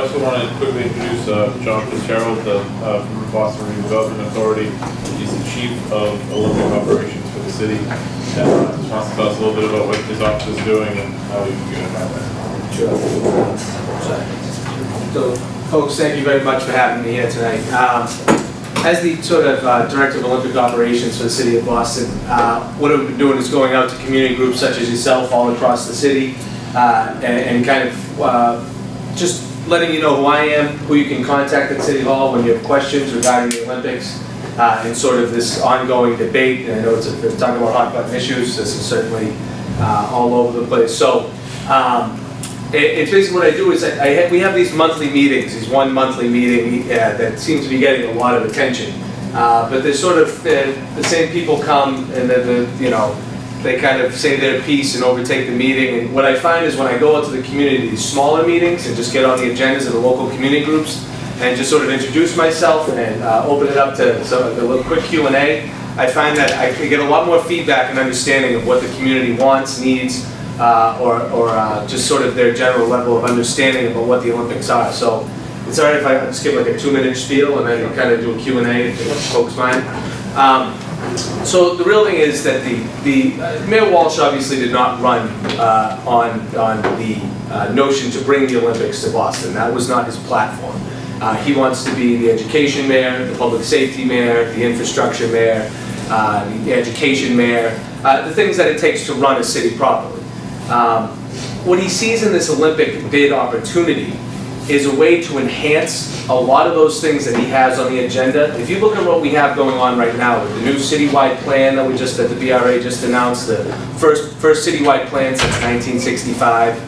also want to quickly introduce John Fitzgerald from the Boston Redevelopment Authority. He's the Chief of Olympic Operations for the city. And just wants to tell us a little bit about what his office is doing and how we can get about that. Sure. So, folks, thank you very much for having me here tonight. As the sort of Director of Olympic Operations for the City of Boston, what I've been doing is going out to community groups such as yourself all across the city and kind of just letting you know who I am, who you can contact at City Hall when you have questions regarding the Olympics and sort of this ongoing debate. And I know it's talking about hot button issues. This is certainly all over the place. So it's basically what I do is we have these monthly meetings, these one monthly meeting that seems to be getting a lot of attention. But there's sort of the same people come and they kind of say their piece and overtake the meeting. And what I find is when I go out to the community, these smaller meetings, and just get on the agendas of the local community groups and just sort of introduce myself and open it up to a little quick Q&A, I find that I get a lot more feedback and understanding of what the community wants, needs, or just sort of their general level of understanding about what the Olympics are. So it's all right if I just give like a 2-minute spiel and then kind of do a Q&A if folks mind. So the real thing is that Mayor Walsh obviously did not run on the notion to bring the Olympics to Boston. That was not his platform. He wants to be the education mayor, the public safety mayor, the infrastructure mayor, the education mayor, the things that it takes to run a city properly. What he sees in this Olympic bid opportunity is a way to enhance a lot of those things that he has on the agenda. If you look at what we have going on right now with the new citywide plan that the BRA just announced, the first citywide plan since 1965.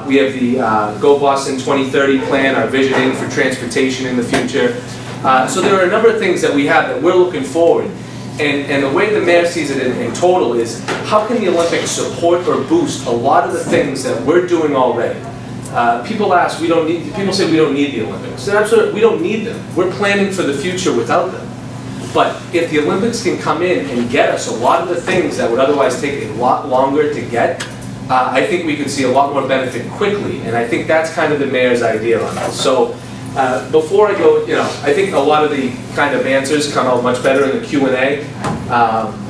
We have the Go Boston 2030 plan, our visioning for transportation in the future. So there are a number of things that we have that we're looking forward. And the way the mayor sees it in total is, how can the Olympics support or boost a lot of the things that we're doing already? People ask, people say we don't need the Olympics. And absolutely, we don't need them. We're planning for the future without them. But if the Olympics can come in and get us a lot of the things that would otherwise take a lot longer to get, I think we could see a lot more benefit quickly. And I think that's kind of the mayor's idea on this. So before I go, I think a lot of the kind of answers come out much better in the Q&A.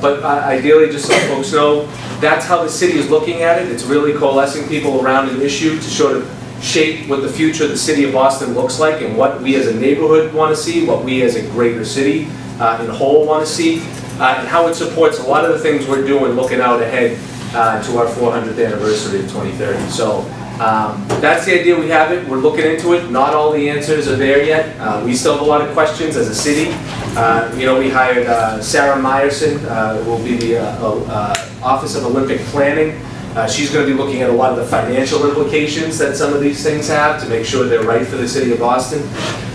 But ideally, just so folks know, that's how the city is looking at it. It's really coalescing people around an issue to sort of shape what the future of the city of Boston looks like and what we as a neighborhood want to see, what we as a greater city in whole want to see, and how it supports a lot of the things we're doing looking out ahead to our 400th anniversary of 2030. So that's the idea we have it. We're looking into it. Not all the answers are there yet. We still have a lot of questions as a city. We hired Sarah Meyerson, who will be the Office of Olympic Planning. She's going to be looking at a lot of the financial implications that some of these things have to make sure they're right for the city of Boston.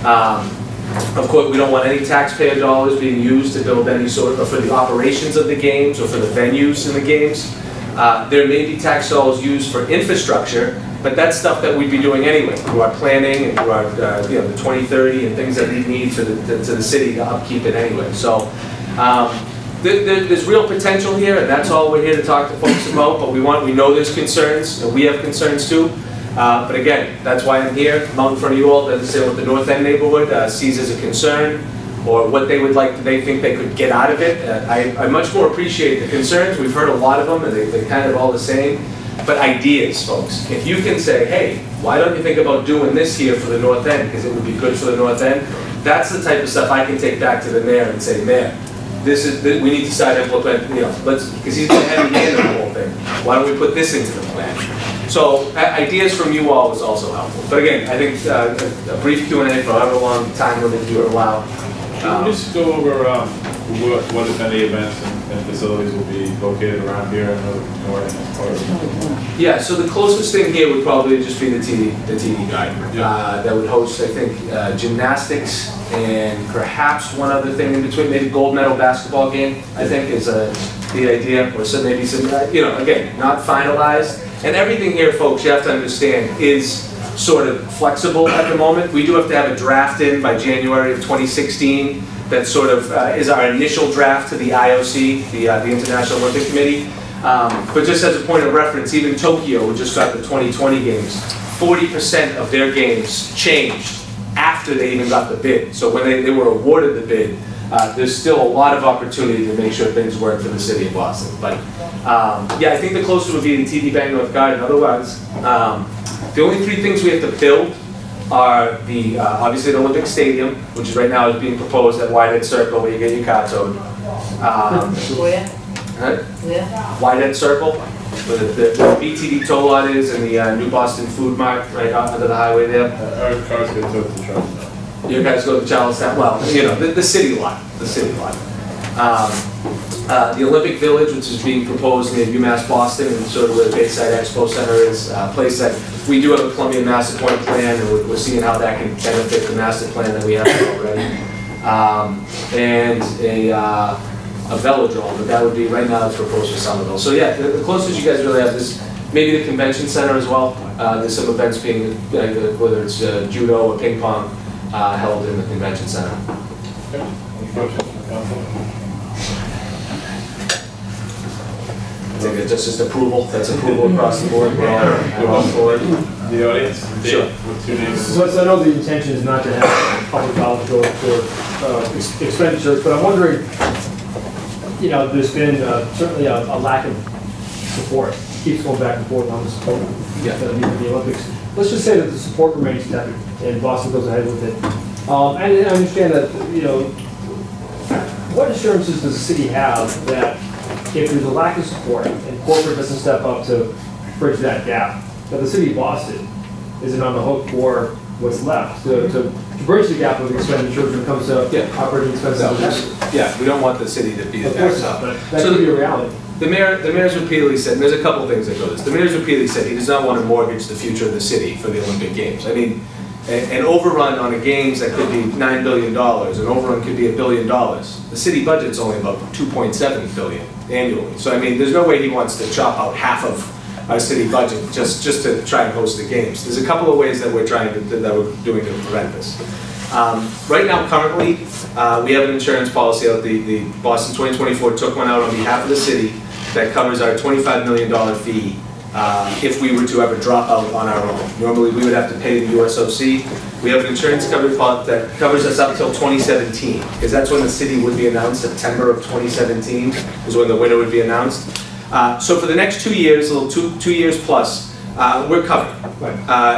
Of course, we don't want any taxpayer dollars being used to build any sort of, for the operations of the games or for the venues in the games. There may be tax dollars used for infrastructure, but that's stuff that we'd be doing anyway through our planning and through our, the 2030 and things that we need to the city to upkeep it anyway. So there's real potential here, and that's all we're here to talk to folks about. But we know there's concerns, and we have concerns too. But again, that's why I'm here. I'm out in front of you all to say what the North End neighborhood sees as a concern, or what they would like, they think they could get out of it. I much more appreciate the concerns. We've heard a lot of them, and they're kind of all the same. But ideas, folks. If you can say, hey, why don't you think about doing this here for the North End, because it would be good for the North End, that's the type of stuff I can take back to the mayor and say, Mayor, we need to start implementing, because he's been heavy handed the whole thing. Why don't we put this into the plan? So ideas from you all was also helpful. But again, I think a brief Q&A for however long time limit you allow. Can you just go over what if any events and facilities will be located around here in the north part? Yeah, so the closest thing here would probably just be the TD Garden. Yeah. That would host, I think, gymnastics and perhaps one other thing in between, maybe gold medal basketball game, I think is the idea, or so maybe some, again, not finalized. And everything here, folks, you have to understand, is sort of flexible at the moment. We do have to have a draft in by January of 2016 that sort of is our initial draft to the IOC, the International Olympic Committee. But just as a point of reference, even Tokyo, who just got the 2020 games, 40% of their games changed after they even got the bid. So when they were awarded the bid, there's still a lot of opportunity to make sure things work for the city of Boston. But yeah, I think the closest would be the TD Bank North Garden. Otherwise, the only three things we have to build are the obviously the Olympic Stadium, which is right now is being proposed at Whitehead Circle, where you get your car towed. Where? Where? Whitehead Circle, where the BTD toll lot is, and the New Boston Food Mart right off of the highway there. Our cars get towed to Charlestown. You guys go to Charlestown, well, you know, the city lot, the city lot. The Olympic Village, which is being proposed near UMass Boston, and sort of where the Bayside Expo Center is, a place that we do have a Columbia Master Plan, and we're seeing how that can benefit the master plan that we have already. And a velodrome, but that would be, right now it's proposed for Somerville. So yeah, the closest you guys really have is maybe the convention center as well. There's some events being, whether it's judo or ping pong, held in the convention center. Okay. Any questions from council? I think it's just approval, that's approval across the board, we're all for it. The audience, Dave, Sure. with 2 names. So I know the intention is not to have public dollars go for expenditures, but I'm wondering, you know, there's been certainly a lack of support. Keeps going back and forth on the support Yeah. for the Olympics. Let's just say that the support remains tepid and Boston goes ahead with it. And I understand that, you know, what assurances does the city have that if there's a lack of support and corporate doesn't step up to bridge that gap, that the city of Boston isn't on the hook for what's left to bridge the gap of expenditures when it comes to operating expenses? Yeah, we don't want the city to be the Of course backstop. not, but that could be a reality. The mayor's repeatedly said, and there's a couple of things that go to this. The mayor's repeatedly said he does not want to mortgage the future of the city for the Olympic Games. I mean, an overrun on a games that could be $9 billion, an overrun could be $1 billion. The city budget's only about $2.7 billion annually. So I mean, there's no way he wants to chop out half of our city budget just to try and host the games. There's a couple of ways that we're doing to prevent this. Right now, currently, we have an insurance policy out. The Boston 2024 took one out on behalf of the city that covers our $25 million fee if we were to ever drop out on our own. Normally, we would have to pay the USOC. We have an insurance coverage policy that covers us up until 2017, because that's when the city would be announced. September of 2017 is when the winner would be announced. So for the next 2 years, a little 2 years plus, we're covered. Right.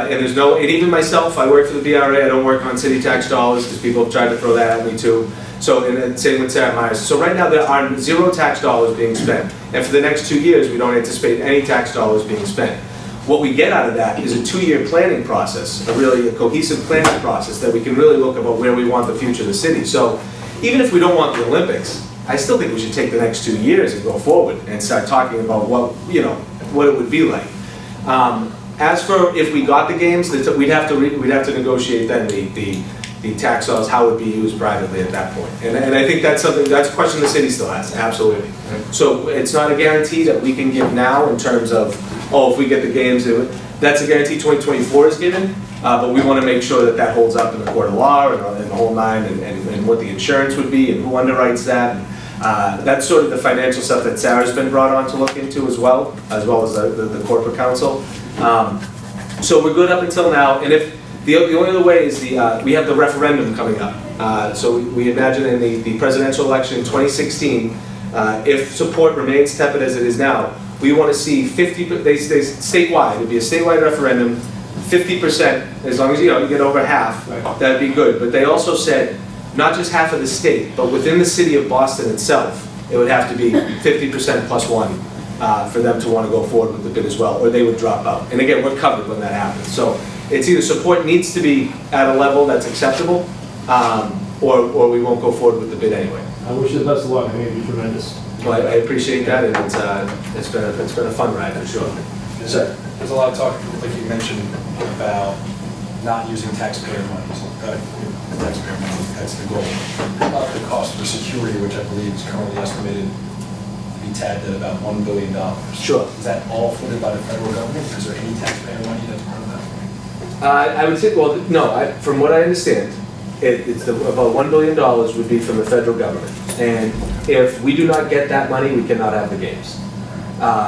And there's no, and even myself, I work for the BRA, I don't work on city tax dollars, because people have tried to throw that at me too. So, and same with Sarah Myers. So right now there are 0 tax dollars being spent. And for the next 2 years, we don't anticipate any tax dollars being spent. What we get out of that is a 2-year planning process, a cohesive planning process that we can really look about where we want the future of the city. So even if we don't want the Olympics, I still think we should take the next 2 years and go forward and start talking about what, you know, what it would be like. As for if we got the games, we'd have to negotiate then the tax dollars, how it would be used privately at that point. And I think that's something, that's a question the city still has, absolutely. So it's not a guarantee that we can give now in terms of, oh, if we get the games, that's a guarantee 2024 is given, but we want to make sure that that holds up in the court of law and the whole nine, and what the insurance would be and who underwrites that. That's sort of the financial stuff that Sarah's been brought on to look into as well as the corporate counsel. So we're good up until now, and if the only other way is we have the referendum coming up. So we imagine in the presidential election in 2016, if support remains tepid as it is now, we want to see 50%, statewide, it would be a statewide referendum, 50%, as long as you get over half, Right. that'd be good. But they also said, not just half of the state, but within the city of Boston itself, it would have to be 50% plus 1 for them to want to go forward with the bid as well, or they would drop out. And again, we're covered when that happens. So it's either support needs to be at a level that's acceptable, or we won't go forward with the bid anyway. I wish you the best of luck. I think it'd be tremendous. Well, I appreciate that, and it's been a fun ride for sure. Sir. There's a lot of talk, like you mentioned, about not using taxpayer money. So taxpayer money, that's the goal. The cost for security, which I believe is currently estimated to be tagged at about $1 billion. Sure. Is that all funded by the federal government? Is there any taxpayer money that's part of that? I would say, well, no, from what I understand, about $1 billion would be from the federal government. And if we do not get that money, we cannot have the games.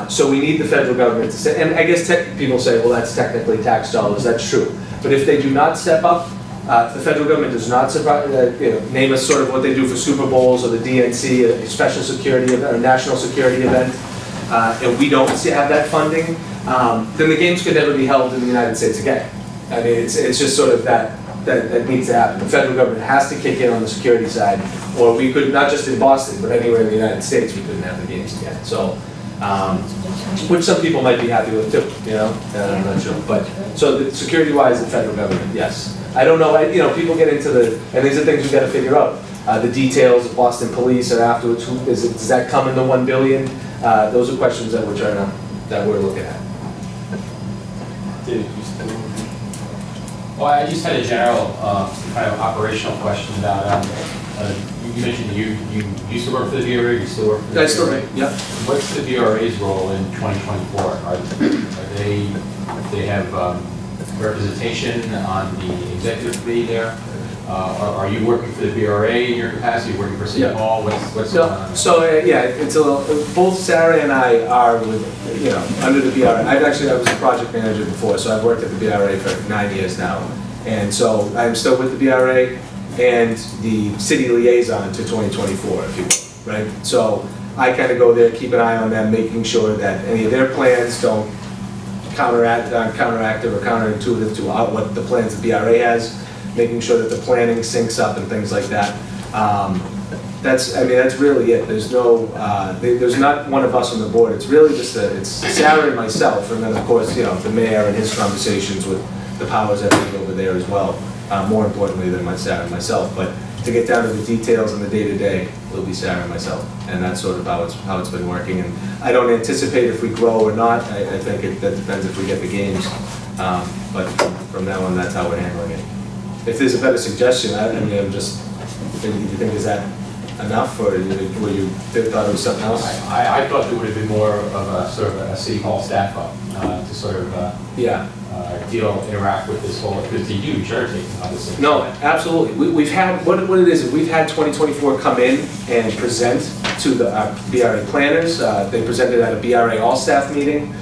So we need the federal government to say, and I guess people say, well, that's technically tax dollars, that's true. But if they do not step up, the federal government does not name us sort of what they do for Super Bowls or the DNC, a special security event, or national security event, and we don't have that funding, then the games could never be held in the United States again. I mean, it's just sort of that needs to happen. The federal government has to kick in on the security side, or we could, not just in Boston, but anywhere in the United States, we couldn't have the games again. So, which some people might be happy with too, you know, I'm not sure. But, so security-wise, the federal government, yes. I don't know, you know, people get into and these are things we've got to figure out. The details of Boston Police or afterwards, does that come in the $1 billion? Those are questions that we're looking at. Well, I just had a general kind of operational question about, you mentioned you used to work for the BRA, you still work for the BRA? Yeah. What's the BRA's role in 2024? Are they have representation on the executive committee there? Are you working for the BRA in your capacity? Working for City Hall? What's going on? So yeah, it's a little. Both Sarah and I are with, you know, under the BRA. I was a project manager before, so I've worked at the BRA for 9 years now, and so I'm still with the BRA and the city liaison to 2024, if you will, right? So I kind of go there, keep an eye on them, making sure that any of their plans don't counteractive or counterintuitive to what the plans the BRA has. Making sure that the planning syncs up and things like that. That's really it. There's no, there's not one of us on the board. It's really just it's Sarah and myself, and then of course, you know, the mayor and his conversations with the powers that be over there as well. More importantly than Sarah and myself, but to get down to the details and the day-to-day, it'll be Sarah and myself, and that's sort of how it's been working. And I don't anticipate if we grow or not. I think that depends if we get the games, but from now on, that's how we're handling it. If there's a better suggestion, I'm just, do you think is that enough, or were you thought it was something else? I thought there would have been more of a sort of a City Hall staff up to sort of interact with this whole, because it's a huge undertaking, obviously. No, absolutely. We've had, what it is we've had 2024 come in and present to the BRA planners. They presented at a BRA all-staff meeting.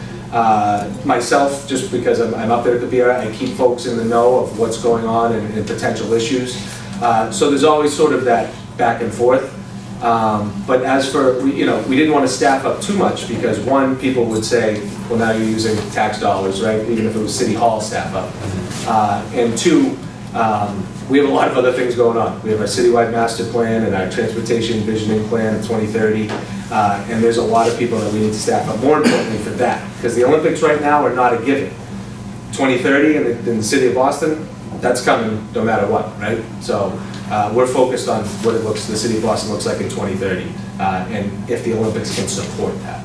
Myself, just because I'm up there at the BRA, I keep folks in the know of what's going on and potential issues. So there's always sort of that back and forth. But as for, we didn't want to staff up too much because one, people would say, well, now you're using tax dollars, right? Even if it was City Hall staff up. And two, we have a lot of other things going on. We have our citywide master plan and our transportation visioning plan in 2030. And there's a lot of people that we need to staff up, more importantly for that. Because the Olympics right now are not a given. 2030 in the city of Boston, that's coming no matter what, right? So we're focused on what the city of Boston looks like in 2030, and if the Olympics can support that.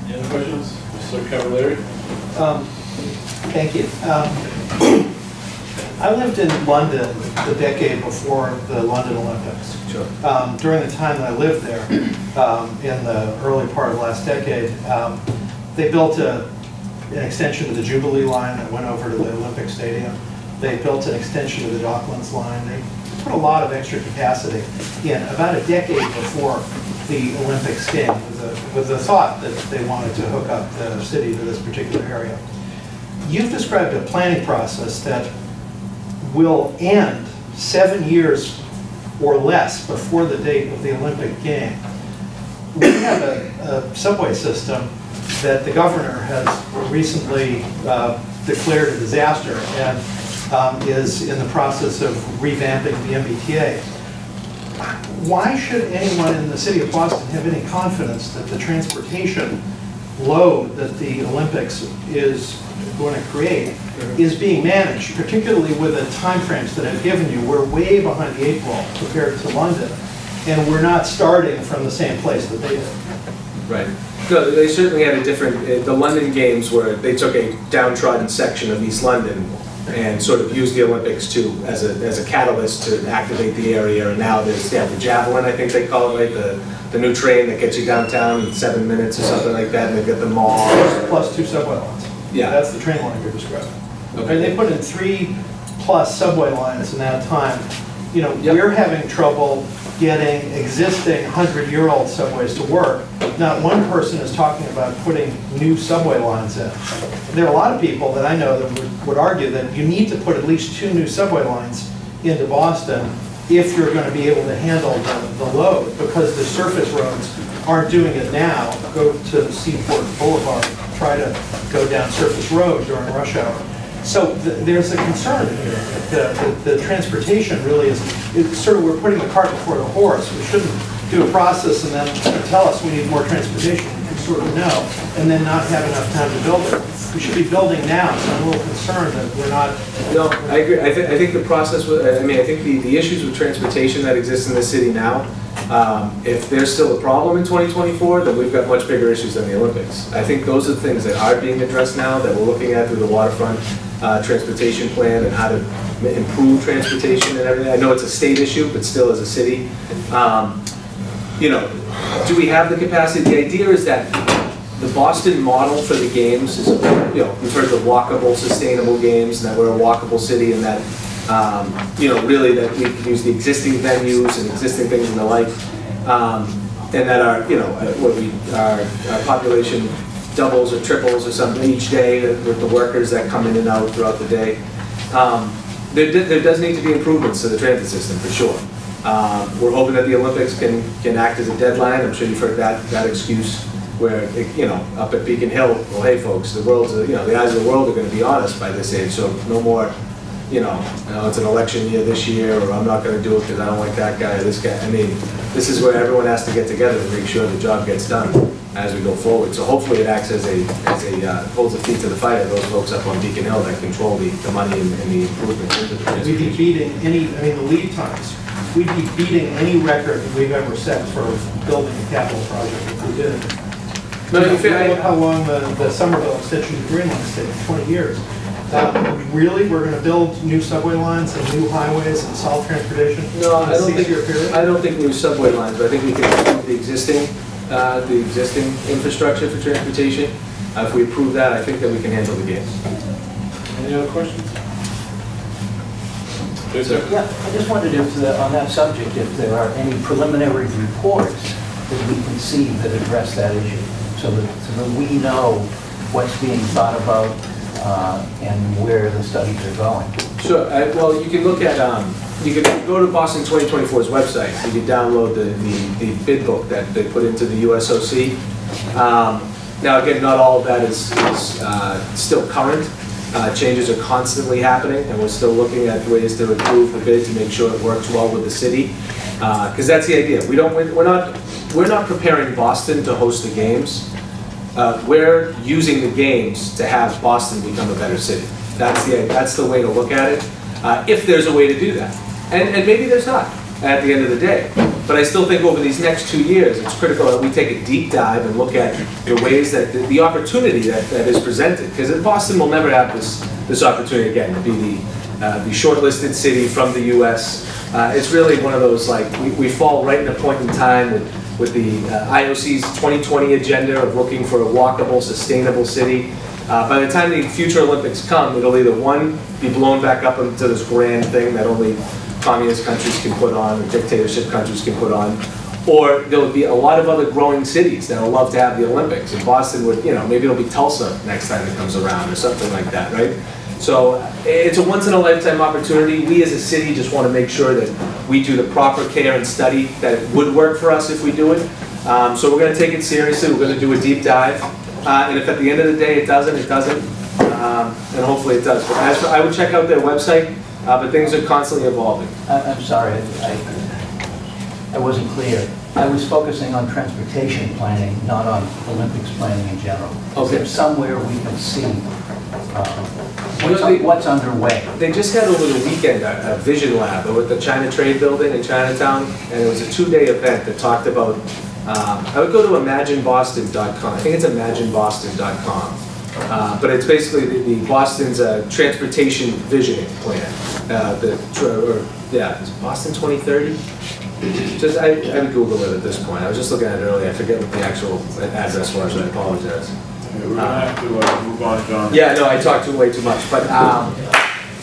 Any other questions? Mr. Cavalieri? Thank you. I lived in London the decade before the London Olympics. Sure. During the time that I lived there, in the early part of last decade, they built an extension of the Jubilee line that went over to the Olympic Stadium. They built an extension of the Docklands line. They put a lot of extra capacity in about a decade before the Olympics came, with the thought that they wanted to hook up the city to this particular area. You've described a planning process that will end 7 years or less before the date of the Olympic game. We have a subway system that the governor has recently declared a disaster and is in the process of revamping the MBTA. Why should anyone in the city of Boston have any confidence that the transportation load that the Olympics is going to create is being managed, particularly with the timeframes that I've given you? We're way behind the 8 ball compared to London, and we're not starting from the same place that they did. Right. No, they certainly had a different, the London Games where they took a downtrodden section of East London and sort of used the Olympics as a catalyst to activate the area, and now there's the Javelin, I think they call it, right? The new train that gets you downtown in 7 minutes or something like that, and they've got the mall. Plus 2 subway lines. Yeah. That's the train line you're describing. Okay. And they put in 3+ subway lines in that time. You know, Yep. We're having trouble getting existing 100-year-old subways to work, not one person is talking about putting new subway lines in. There are a lot of people that I know that would argue that you need to put at least 2 new subway lines into Boston if you're going to be able to handle the load, because the surface roads aren't doing it now. Go to Seaport Boulevard, try to go down Surface Road during rush hour. So there's a concern here that the transportation really is, it's sort of, we're putting the cart before the horse. We shouldn't do a process and then tell us we need more transportation. We sort of know, and then not have enough time to build it. We should be building now, so I'm a little concerned that we're not. No, I agree. I think the process, I mean, I think the issues with transportation that exist in the city now, if there's still a problem in 2024, then we've got much bigger issues than the Olympics. I think those are the things that are being addressed now, that we're looking at through the waterfront transportation plan and how to improve transportation and everything. I know it's a state issue, but still as a city. You know, do we have the capacity? The idea is that the Boston model for the games is, you know, we've heard the walkable, sustainable games, and that we're a walkable city, and that, you know, really that we can use the existing venues and existing things and the like, and that our, you know, our population doubles or triples or something each day with the workers that come in and out throughout the day. There does need to be improvements to the transit system, for sure. We're hoping that the Olympics can act as a deadline. I'm sure you've heard that excuse where, you know, up at Beacon Hill, well, hey folks, the world's, you know, the eyes of the world are going to be on us by this age, so no more, you know, it's an election year this year, or I'm not going to do it because I don't like that guy or this guy. I mean, this is where everyone has to get together to make sure the job gets done as we go forward. So hopefully it acts as a holds the feet to the fire, those folks up on Beacon Hill that control the money and the improvements into the transportation. We'd be beating any, I mean, the lead times, we'd be beating any record that we've ever set for building a capital project if we did it. No, you feel, look how long the Somerville extension of the Green Line has taken, 20 years. Really, we're going to build new subway lines and new highways and solve transportation no, in a 6-year period? I don't think new subway lines, but I think we can improve the existing infrastructure for transportation. If we approve that, I think that we can handle the games. Any other questions? Yes, sir. Yeah, I just wondered if, on that subject, if there are any preliminary reports that we can see that address that issue, so that we know what's being thought about and where the studies are going. Sure. Well, you can look at, you can go to Boston 2024's website. You can download the bid book that they put into the USOC. Now, again, not all of that is still current. Changes are constantly happening, and we're still looking at ways to improve the bid to make sure it works well with the city. Because that's the idea. We're not preparing Boston to host the games. We're using the games to have Boston become a better city. That's the way to look at it. If there's a way to do that, and maybe there's not at the end of the day. But I still think over these next 2 years, it's critical that we take a deep dive and look at the ways that the opportunity that is presented. Because Boston will never have this opportunity again to be the shortlisted city from the U.S. It's really one of those, like, we fall right in a point in time with the IOC's 2020 agenda of looking for a walkable, sustainable city. By the time the future Olympics come, it'll either, one, be blown back up into this grand thing that only communist countries can put on, or dictatorship countries can put on, or there'll be a lot of other growing cities that'll love to have the Olympics. And Boston would, you know, maybe it'll be Tulsa next time it comes around, or something like that, right? So it's a once-in-a-lifetime opportunity. We as a city just want to make sure that we do the proper care and study that it would work for us if we do it. So we're going to take it seriously. We're going to do a deep dive. And if at the end of the day it doesn't, it doesn't. And hopefully it does. But as for, I would check out their website, but things are constantly evolving. I'm sorry, I wasn't clear. I was focusing on transportation planning, not on Olympics planning in general. Is Okay. there somewhere we can see what's underway? They just had over the weekend a vision lab over at the China Trade Building in Chinatown, and it was a 2-day event that talked about, I would go to imagineboston.com. I think it's imagineboston.com. But it's basically the Boston's transportation visioning plan. It's Boston 2030? Just, I would Google it at this point. I was just looking at it earlier. I forget what the actual address was, so I apologize. Okay, we're going to have to move on, John. Yeah, no, I talked way too much. But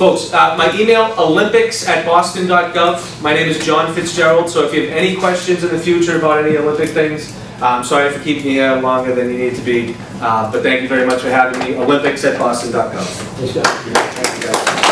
Folks, my email, olympics@boston.gov. My name is John Fitzgerald, so if you have any questions in the future about any Olympic things, sorry for keeping you here longer than you need to be, but thank you very much for having me. Olympics@boston.gov. Thanks, John. Thank you, guys.